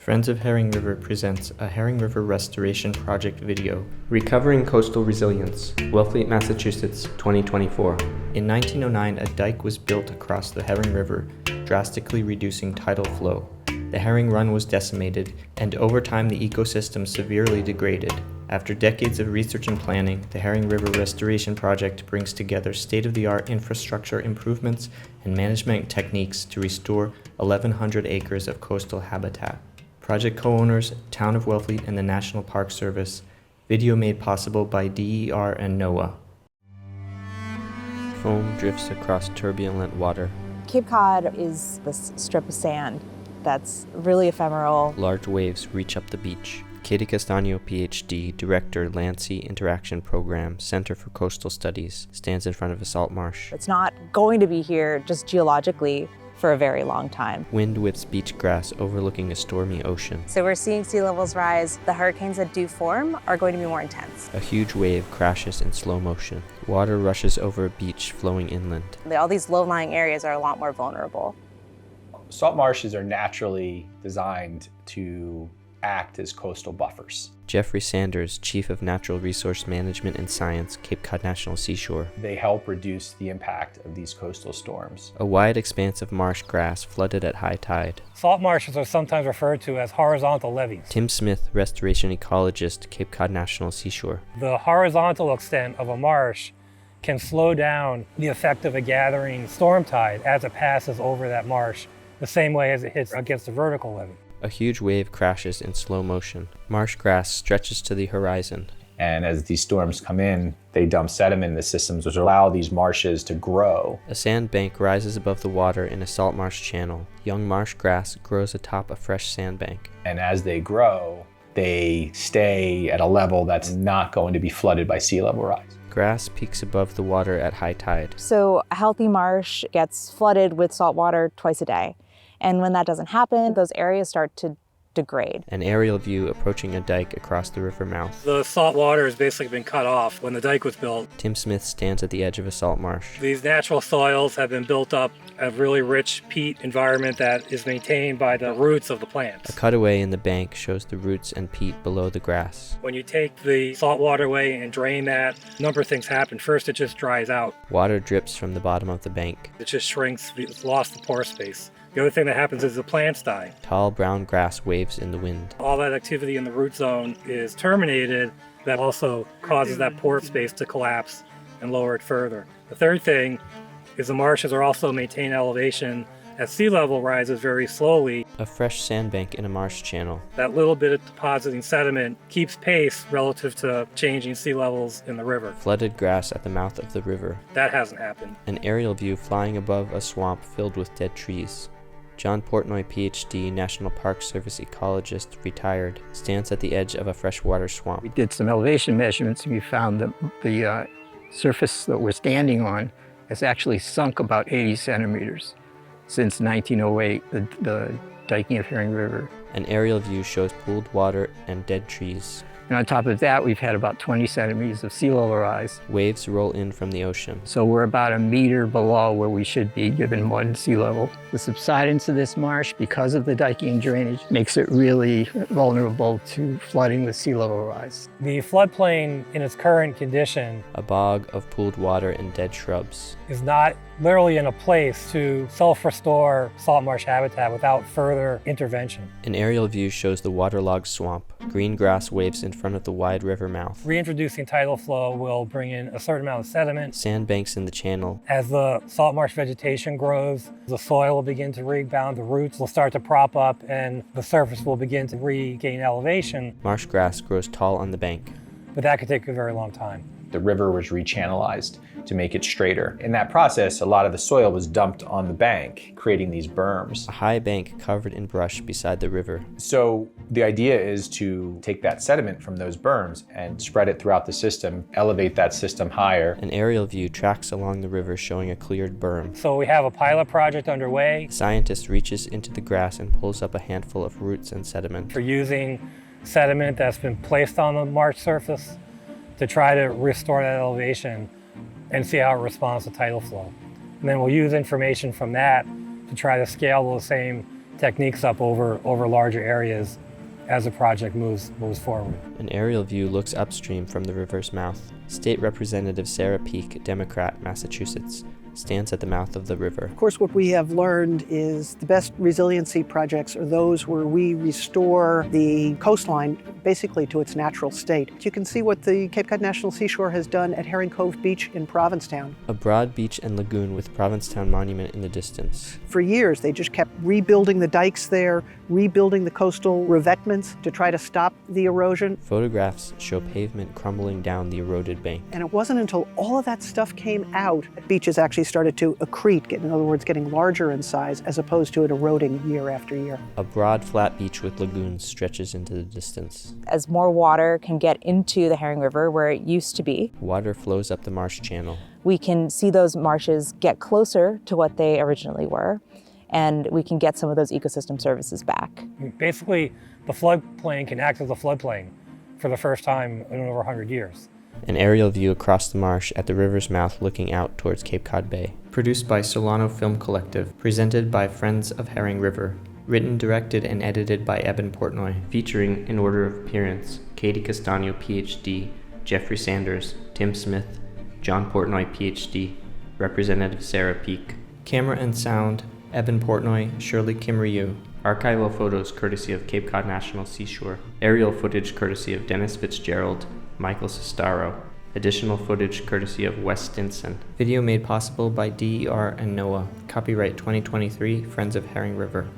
Friends of Herring River presents a Herring River Restoration Project video, Recovering Coastal Resilience, Wellfleet, Massachusetts, 2024. In 1909, a dike was built across the Herring River, drastically reducing tidal flow. The herring run was decimated, and over time the ecosystem severely degraded. After decades of research and planning, the Herring River Restoration Project brings together state-of-the-art infrastructure improvements and management techniques to restore 1,100 acres of coastal habitat. Project co-owners, Town of Wellfleet and the National Park Service. Video made possible by DER and NOAA. Foam drifts across turbulent water. Cape Cod is this strip of sand that's really ephemeral. Large waves reach up the beach. Katie Castano, PhD, Director, Land Sea Interaction Program, Center for Coastal Studies, stands in front of a salt marsh. It's not going to be here just geologically for a very long time. Wind whips beach grass overlooking a stormy ocean. So we're seeing sea levels rise. The hurricanes that do form are going to be more intense. A huge wave crashes in slow motion. Water rushes over a beach flowing inland. All these low-lying areas are a lot more vulnerable. Salt marshes are naturally designed to act as coastal buffers. Jeffrey Sanders, Chief of Natural Resource Management and Science, Cape Cod National Seashore. They help reduce the impact of these coastal storms. A wide expanse of marsh grass flooded at high tide. Salt marshes are sometimes referred to as horizontal levees. Tim Smith, Restoration Ecologist, Cape Cod National Seashore. The horizontal extent of a marsh can slow down the effect of a gathering storm tide as it passes over that marsh, the same way as it hits against a vertical levee. A huge wave crashes in slow motion. Marsh grass stretches to the horizon. And as these storms come in, they dump sediment in the systems, which allow these marshes to grow. A sandbank rises above the water in a salt marsh channel. Young marsh grass grows atop a fresh sandbank. And as they grow, they stay at a level that's not going to be flooded by sea level rise. Grass peaks above the water at high tide. So a healthy marsh gets flooded with salt water twice a day. And when that doesn't happen, those areas start to degrade. An aerial view approaching a dike across the river mouth. The salt water has basically been cut off when the dike was built. Tim Smith stands at the edge of a salt marsh. These natural soils have been built up a really rich peat environment that is maintained by the roots of the plants. A cutaway in the bank shows the roots and peat below the grass. When you take the salt water away and drain that, a number of things happen. First, it just dries out. Water drips from the bottom of the bank. It just shrinks, it's lost the pore space. The other thing that happens is the plants die. Tall brown grass waves in the wind. All that activity in the root zone is terminated. That also causes that pore space to collapse and lower it further. The third thing is the marshes are also maintained elevation as sea level rises very slowly. A fresh sandbank in a marsh channel. That little bit of depositing sediment keeps pace relative to changing sea levels in the river. Flooded grass at the mouth of the river. That hasn't happened. An aerial view flying above a swamp filled with dead trees. John Portnoy, PhD, National Park Service ecologist, retired, stands at the edge of a freshwater swamp. We did some elevation measurements and we found that the surface that we're standing on has actually sunk about 80 centimeters since 1908, the diking of Herring River. An aerial view shows pooled water and dead trees. And on top of that, we've had about 20 centimeters of sea level rise. Waves roll in from the ocean. So we're about a meter below where we should be given one sea level. The subsidence of this marsh, because of the diking and drainage, makes it really vulnerable to flooding with sea level rise. The floodplain in its current condition, A bog of pooled water and dead shrubs. is not literally in a place to self-restore salt marsh habitat without further intervention. An aerial view shows the waterlogged swamp. Green grass waves in front of the wide river mouth. Reintroducing tidal flow will bring in a certain amount of sediment. Sandbanks in the channel. As the salt marsh vegetation grows, the soil will begin to rebound, the roots will start to prop up, and the surface will begin to regain elevation. Marsh grass grows tall on the bank. But that could take a very long time. The river was rechannelized to make it straighter. In that process, a lot of the soil was dumped on the bank, creating these berms. A high bank covered in brush beside the river. So the idea is to take that sediment from those berms and spread it throughout the system, elevate that system higher. An aerial view tracks along the river showing a cleared berm. So we have a pilot project underway. A scientist reaches into the grass and pulls up a handful of roots and sediment. For using sediment that's been placed on the marsh surface to try to restore that elevation and see how it responds to tidal flow. And then we'll use information from that to try to scale those same techniques up over larger areas as the project moves forward. An aerial view looks upstream from the river's mouth. State Representative Sarah Peake, Democrat, Massachusetts, stands at the mouth of the river. Of course, what we have learned is the best resiliency projects are those where we restore the coastline basically to its natural state. You can see what the Cape Cod National Seashore has done at Herring Cove Beach in Provincetown. A broad beach and lagoon with Provincetown Monument in the distance. For years, they just kept rebuilding the dikes there, rebuilding the coastal revetments to try to stop the erosion. Photographs show pavement crumbling down the eroded bank. And it wasn't until all of that stuff came out that beaches actually started to accrete, in other words, getting larger in size as opposed to it eroding year after year. A broad, flat beach with lagoons stretches into the distance. As more water can get into the Herring River where it used to be, Water flows up the marsh channel. we can see those marshes get closer to what they originally were, and we can get some of those ecosystem services back. Basically, the floodplain can act as a floodplain for the first time in over 100 years. An aerial view across the marsh at the river's mouth looking out towards Cape Cod Bay. Produced by Solano Film Collective. Presented by Friends of Herring River. Written, directed, and edited by Eben Portnoy. Featuring, in order of appearance, Katie Castano, Ph.D., Jeffrey Sanders, Tim Smith, John Portnoy, Ph.D., Representative Sarah Peake. Camera and sound, Eben Portnoy, Shirley Kim Ryu. Archival photos courtesy of Cape Cod National Seashore. Aerial footage courtesy of Dennis Fitzgerald, Michael Sestaro. Additional footage courtesy of Wes Stinson. Video made possible by DER and NOAA. Copyright 2023, Friends of Herring River.